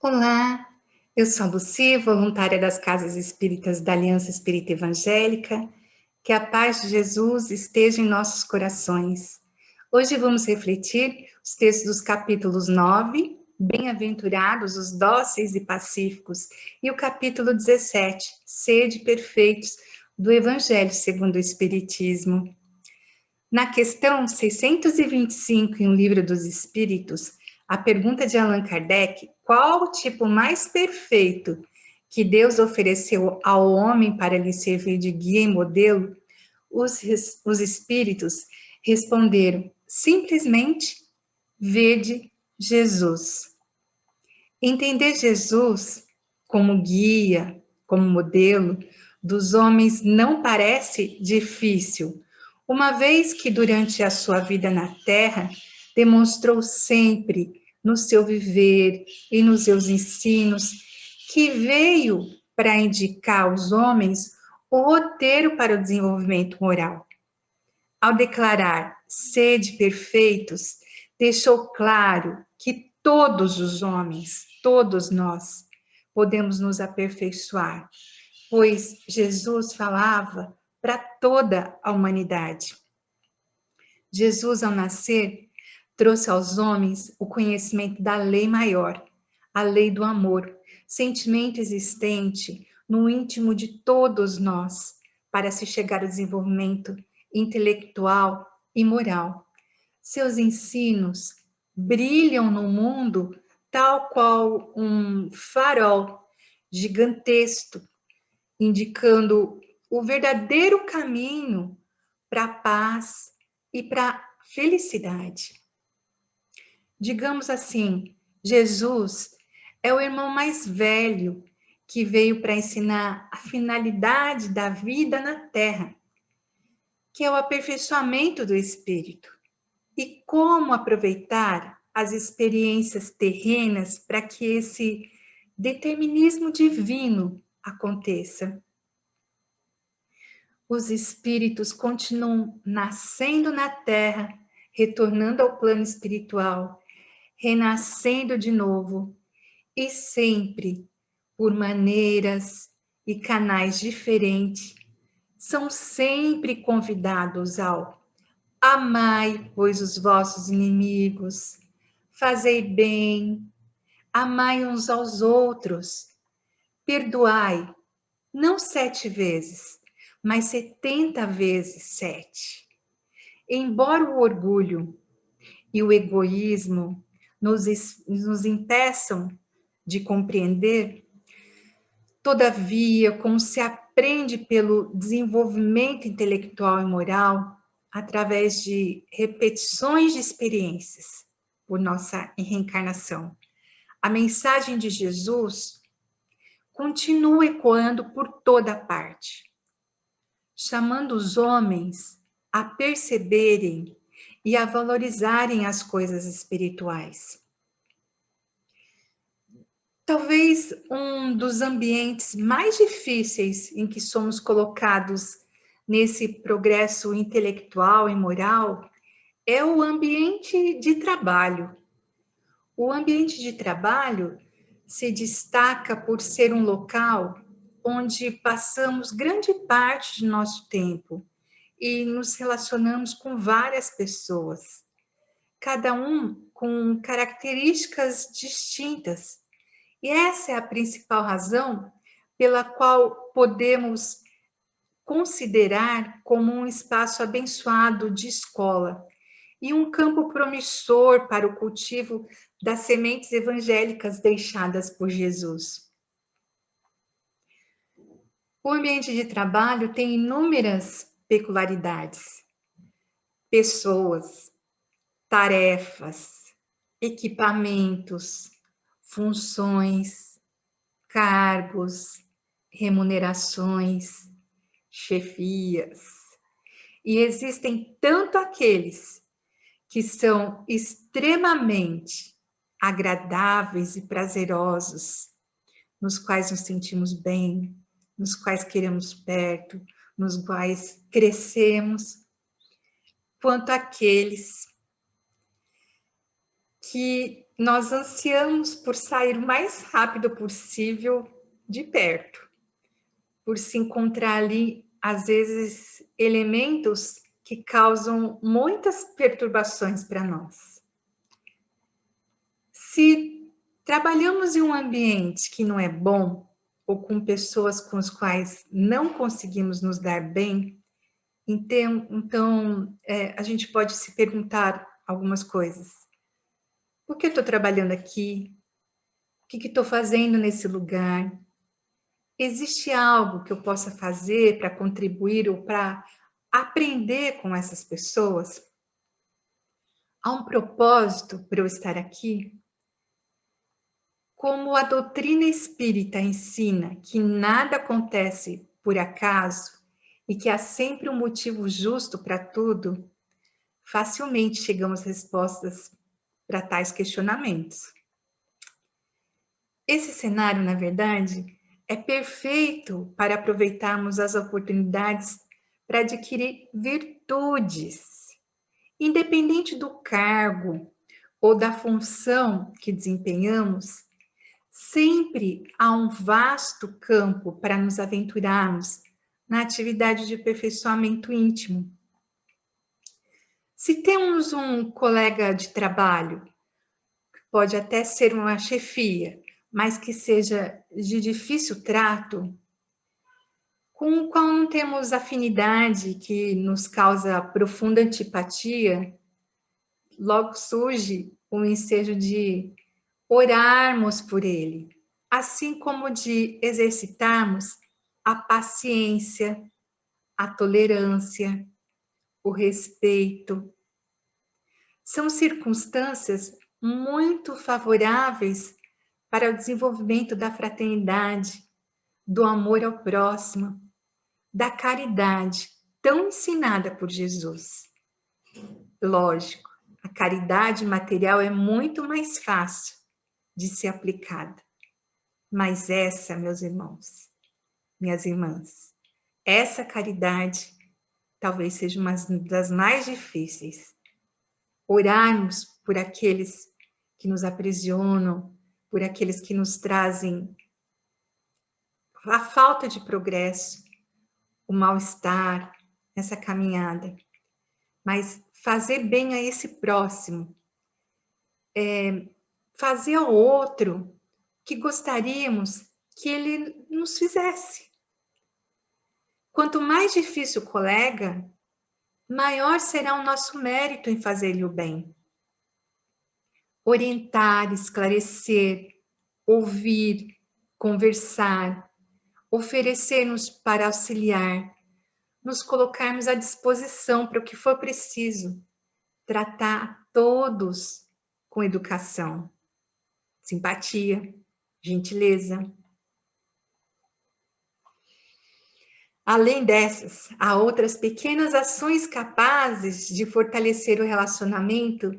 Olá, eu sou a Lucy, voluntária das Casas Espíritas da Aliança Espírita Evangélica. Que a paz de Jesus esteja em nossos corações. Hoje vamos refletir os textos dos capítulos 9, Bem-aventurados os dóceis e pacíficos, e o capítulo 17, Sede perfeitos, do Evangelho segundo o Espiritismo. Na questão 625 em O Livro dos Espíritos, a pergunta de Allan Kardec, qual o tipo mais perfeito que Deus ofereceu ao homem para lhe servir de guia e modelo, os espíritos responderam simplesmente: vede Jesus. Entender Jesus como guia, como modelo dos homens não parece difícil, uma vez que durante a sua vida na Terra demonstrou sempre no seu viver e nos seus ensinos que veio para indicar aos homens o roteiro para o desenvolvimento moral. Ao declarar sede perfeitos, deixou claro que todos os homens, todos nós, podemos nos aperfeiçoar, pois Jesus falava para toda a humanidade. Jesus, ao nascer, trouxe aos homens o conhecimento da lei maior, a lei do amor, sentimento existente no íntimo de todos nós, para se chegar ao desenvolvimento intelectual e moral. Seus ensinos brilham no mundo tal qual um farol gigantesco, indicando o verdadeiro caminho para a paz e para a felicidade. Digamos assim, Jesus é o irmão mais velho que veio para ensinar a finalidade da vida na Terra, que é o aperfeiçoamento do espírito, e como aproveitar as experiências terrenas para que esse determinismo divino aconteça. Os espíritos continuam nascendo na Terra, retornando ao plano espiritual, renascendo de novo, e sempre por maneiras e canais diferentes, são sempre convidados ao amai, pois, os vossos inimigos, fazei bem, amai uns aos outros, perdoai, não 7 vezes, mas 70 vezes 7. Embora o orgulho e o egoísmo nos impeçam de compreender, todavia, como se aprende pelo desenvolvimento intelectual e moral, através de repetições de experiências por nossa reencarnação, a mensagem de Jesus continua ecoando por toda parte, chamando os homens a perceberem e a valorizarem as coisas espirituais. Talvez um dos ambientes mais difíceis em que somos colocados nesse progresso intelectual e moral é o ambiente de trabalho. O ambiente de trabalho se destaca por ser um local onde passamos grande parte de nosso tempo e nos relacionamos com várias pessoas, cada um com características distintas. E essa é a principal razão pela qual podemos considerar como um espaço abençoado de escola e um campo promissor para o cultivo das sementes evangélicas deixadas por Jesus. O ambiente de trabalho tem inúmeras peculiaridades, pessoas, tarefas, equipamentos, funções, cargos, remunerações, chefias. E existem tanto aqueles que são extremamente agradáveis e prazerosos, nos quais nos sentimos bem, nos quais queremos perto, nos quais crescemos, quanto aqueles que nós ansiamos por sair o mais rápido possível de perto, por se encontrar ali, às vezes, elementos que causam muitas perturbações para nós. Se trabalhamos em um ambiente que não é bom, ou com pessoas com as quais não conseguimos nos dar bem, então a gente pode se perguntar algumas coisas. Por que eu estou trabalhando aqui? O que estou fazendo nesse lugar? Existe algo que eu possa fazer para contribuir ou para aprender com essas pessoas? Há um propósito para eu estar aqui? Como a doutrina espírita ensina que nada acontece por acaso e que há sempre um motivo justo para tudo, facilmente chegamos a respostas para tais questionamentos. Esse cenário, na verdade, é perfeito para aproveitarmos as oportunidades para adquirir virtudes, independente do cargo ou da função que desempenhamos. Sempre há um vasto campo para nos aventurarmos na atividade de aperfeiçoamento íntimo. Se temos um colega de trabalho, pode até ser uma chefia, mas que seja de difícil trato, com o qual não temos afinidade, que nos causa profunda antipatia, logo surge o ensejo de orarmos por ele, assim como de exercitarmos a paciência, a tolerância, o respeito. São circunstâncias muito favoráveis para o desenvolvimento da fraternidade, do amor ao próximo, da caridade, tão ensinada por Jesus. Lógico, a caridade material é muito mais fácil de ser aplicada. Mas essa, meus irmãos, minhas irmãs, essa caridade talvez seja uma das mais difíceis. Orarmos por aqueles que nos aprisionam, por aqueles que nos trazem a falta de progresso, o mal-estar nessa caminhada. Mas fazer bem a esse próximo, fazer ao outro que gostaríamos que ele nos fizesse. Quanto mais difícil o colega, maior será o nosso mérito em fazer-lhe o bem. Orientar, esclarecer, ouvir, conversar, oferecer-nos para auxiliar, nos colocarmos à disposição para o que for preciso, tratar todos com educação, simpatia, gentileza. Além dessas, há outras pequenas ações capazes de fortalecer o relacionamento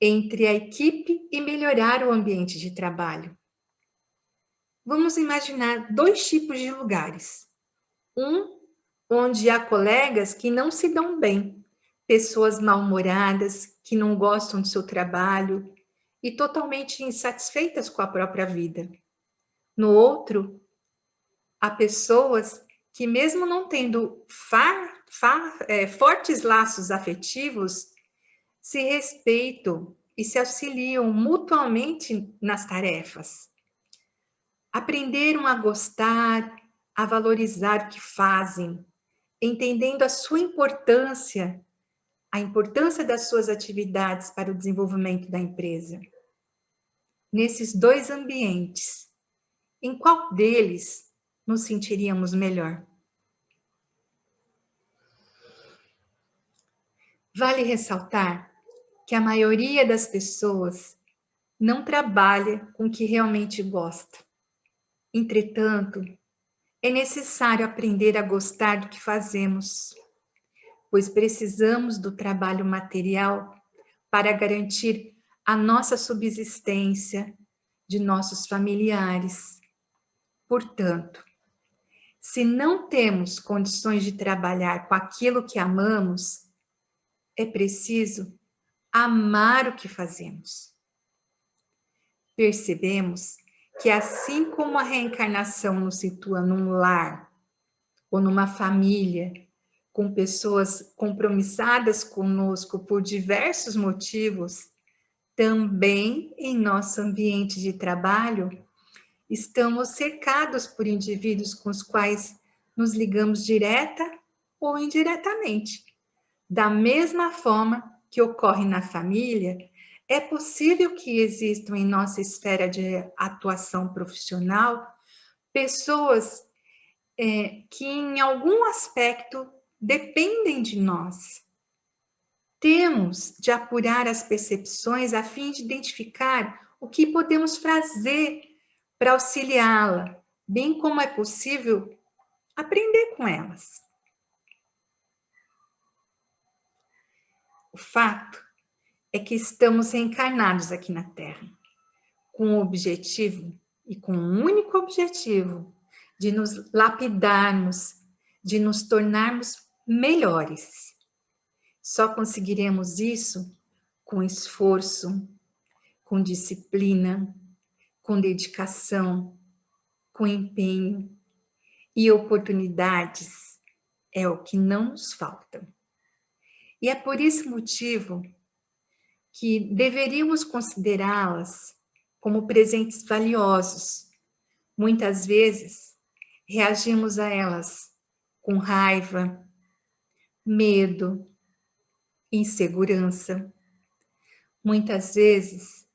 entre a equipe e melhorar o ambiente de trabalho. Vamos imaginar dois tipos de lugares. Um, onde há colegas que não se dão bem, pessoas mal-humoradas, que não gostam do seu trabalho e totalmente insatisfeitas com a própria vida. No outro, há pessoas que, mesmo não tendo fortes laços afetivos, se respeitam e se auxiliam mutuamente nas tarefas. Aprenderam a gostar, a valorizar o que fazem, entendendo a sua importância, a importância das suas atividades para o desenvolvimento da empresa. Nesses dois ambientes, em qual deles nos sentiríamos melhor? Vale ressaltar que a maioria das pessoas não trabalha com o que realmente gosta. Entretanto, é necessário aprender a gostar do que fazemos, pois precisamos do trabalho material para garantir a nossa subsistência, de nossos familiares. Portanto, se não temos condições de trabalhar com aquilo que amamos, é preciso amar o que fazemos. percebemos que assim como a reencarnação nos situa num lar ou numa família, com pessoas compromissadas conosco por diversos motivos, também em nosso ambiente de trabalho, estamos cercados por indivíduos com os quais nos ligamos direta ou indiretamente. Da mesma forma que ocorre na família, é possível que existam em nossa esfera de atuação profissional pessoas que em algum aspecto dependem de nós. Temos de apurar as percepções a fim de identificar o que podemos fazer para auxiliá-la, bem como é possível aprender com elas. O fato é que estamos reencarnados aqui na Terra, com o objetivo e com um único objetivo de nos lapidarmos, de nos tornarmos melhores. Só conseguiremos isso com esforço, com disciplina, com dedicação, com empenho e oportunidades é o que não nos falta. E é por esse motivo que deveríamos considerá-las como presentes valiosos. Muitas vezes reagimos a elas com raiva, medo, insegurança. Muitas vezes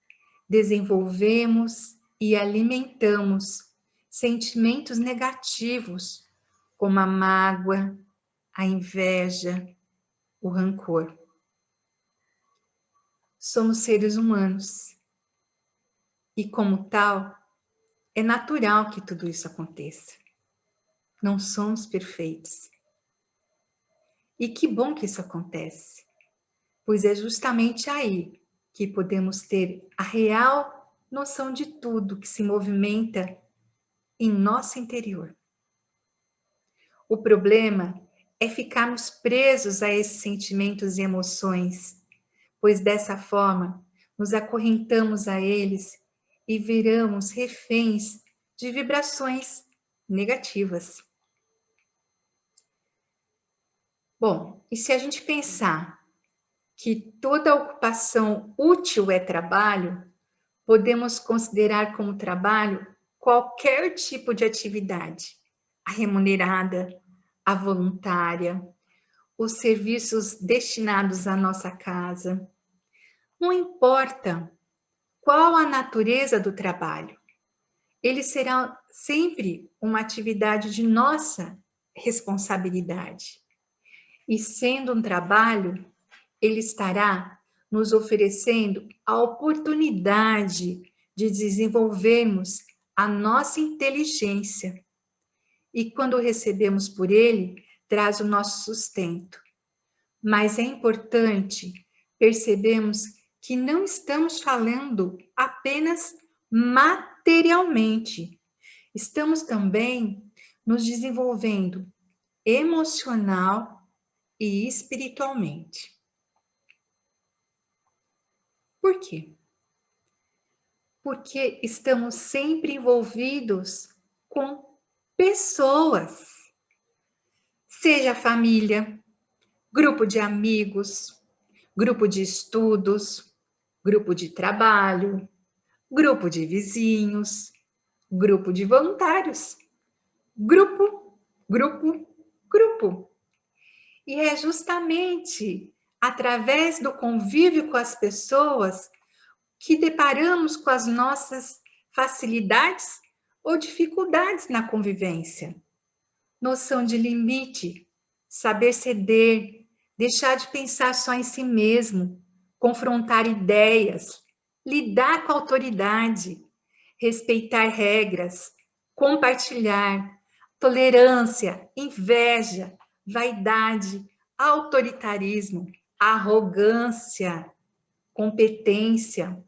desenvolvemos e alimentamos sentimentos negativos, como a mágoa, a inveja, o rancor. Somos seres humanos e, como tal, é natural que tudo isso aconteça. Não somos perfeitos. E que bom que isso acontece, pois é justamente aí que podemos ter a real noção de tudo que se movimenta em nosso interior. O problema é ficarmos presos a esses sentimentos e emoções, pois dessa forma nos acorrentamos a eles e viramos reféns de vibrações negativas. Bom, e se a gente pensar que toda ocupação útil é trabalho, podemos considerar como trabalho qualquer tipo de atividade, a remunerada, a voluntária, os serviços destinados à nossa casa. Não importa qual a natureza do trabalho, ele será sempre uma atividade de nossa responsabilidade. E sendo um trabalho, ele estará nos oferecendo a oportunidade de desenvolvermos a nossa inteligência. E quando recebemos por ele, traz o nosso sustento. Mas é importante percebermos que não estamos falando apenas materialmente. Estamos também nos desenvolvendo emocional e espiritualmente. Por quê? Porque estamos sempre envolvidos com pessoas, seja família, grupo de amigos, grupo de estudos, grupo de trabalho, grupo de vizinhos, grupo de voluntários, grupo. E é justamente através do convívio com as pessoas que deparamos com as nossas facilidades ou dificuldades na convivência. Noção de limite, saber ceder, deixar de pensar só em si mesmo, confrontar ideias, lidar com a autoridade, respeitar regras, compartilhar, tolerância, inveja, vaidade, autoritarismo, arrogância, competência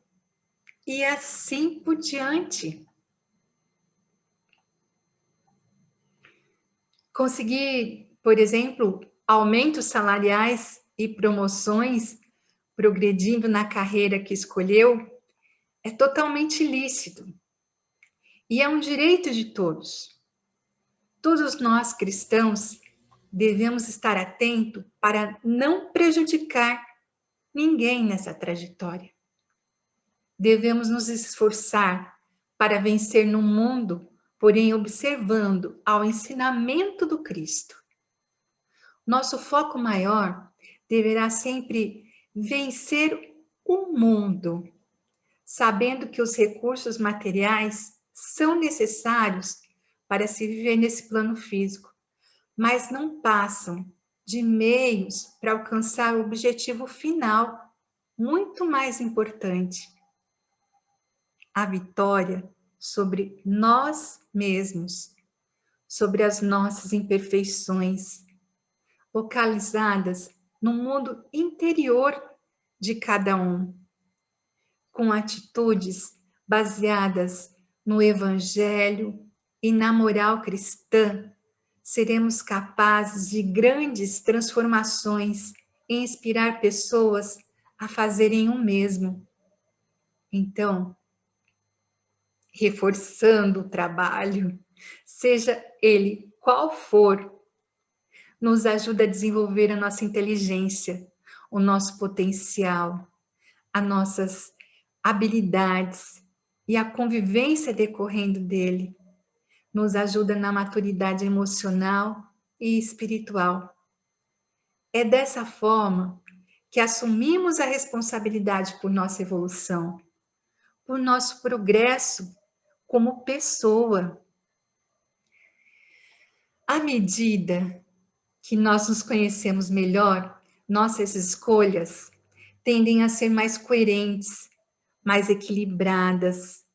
e assim por diante. Conseguir, por exemplo, aumentos salariais e promoções, progredindo na carreira que escolheu, é totalmente lícito e é um direito de todos. Todos nós cristãos devemos estar atentos para não prejudicar ninguém nessa trajetória. Devemos nos esforçar para vencer no mundo, porém observando ao ensinamento do Cristo. Nosso foco maior deverá sempre vencer o mundo, sabendo que os recursos materiais são necessários para se viver nesse plano físico, mas não passam de meios para alcançar o objetivo final, muito mais importante: a vitória sobre nós mesmos, sobre as nossas imperfeições, localizadas no mundo interior de cada um, com atitudes baseadas no Evangelho e na moral cristã, seremos capazes de grandes transformações e inspirar pessoas a fazerem o mesmo. Então, reforçando o trabalho, seja ele qual for, nos ajuda a desenvolver a nossa inteligência, o nosso potencial, as nossas habilidades e a convivência decorrendo dele. Nos ajuda na maturidade emocional e espiritual. É dessa forma que assumimos a responsabilidade por nossa evolução, por nosso progresso como pessoa. À medida que nós nos conhecemos melhor, nossas escolhas tendem a ser mais coerentes, mais equilibradas,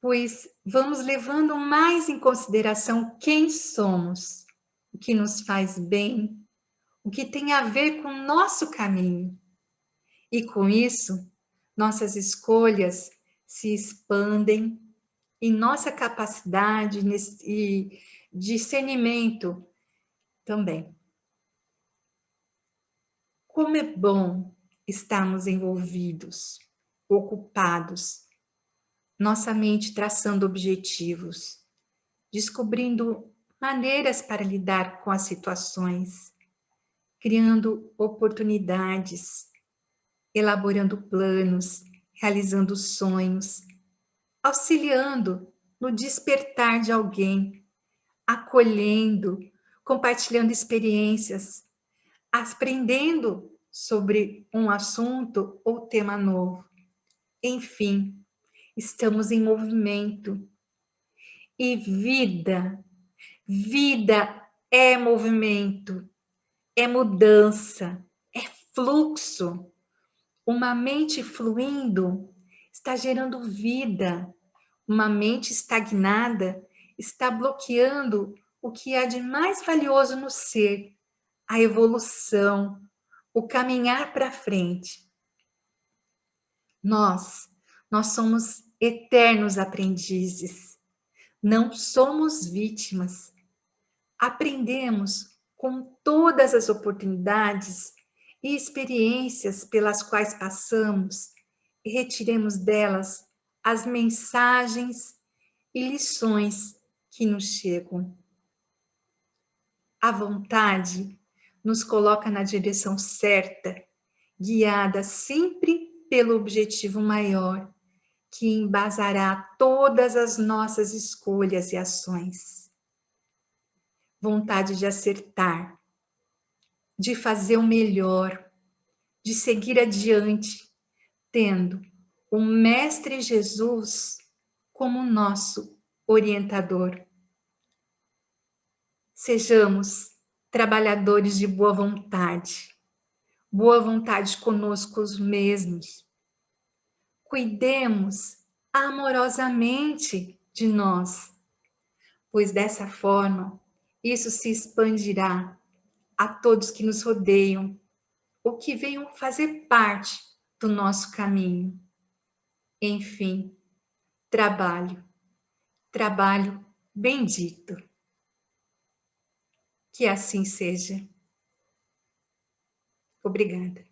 pois vamos levando mais em consideração quem somos, o que nos faz bem, o que tem a ver com o nosso caminho. E com isso, nossas escolhas se expandem e nossa capacidade e discernimento também. Como é bom estarmos envolvidos, ocupados, nossa mente traçando objetivos, descobrindo maneiras para lidar com as situações, criando oportunidades, elaborando planos, realizando sonhos, auxiliando no despertar de alguém, acolhendo, compartilhando experiências, aprendendo sobre um assunto ou tema novo. Enfim, estamos em movimento. E vida é movimento, é mudança, é fluxo. Uma mente fluindo está gerando vida. Uma mente estagnada está bloqueando o que há de mais valioso no ser, a evolução, o caminhar para frente. Nós somos eternos aprendizes, não somos vítimas. Aprendemos com todas as oportunidades e experiências pelas quais passamos e retiremos delas as mensagens e lições que nos chegam. A vontade nos coloca na direção certa, guiada sempre pelo objetivo maior, que embasará todas as nossas escolhas e ações. Vontade de acertar, de fazer o melhor, de seguir adiante, tendo o Mestre Jesus como nosso orientador. Sejamos trabalhadores de boa vontade conosco mesmos. Cuidemos amorosamente de nós, pois dessa forma isso se expandirá a todos que nos rodeiam, ou que venham fazer parte do nosso caminho. Enfim, trabalho bendito. Que assim seja. Obrigada.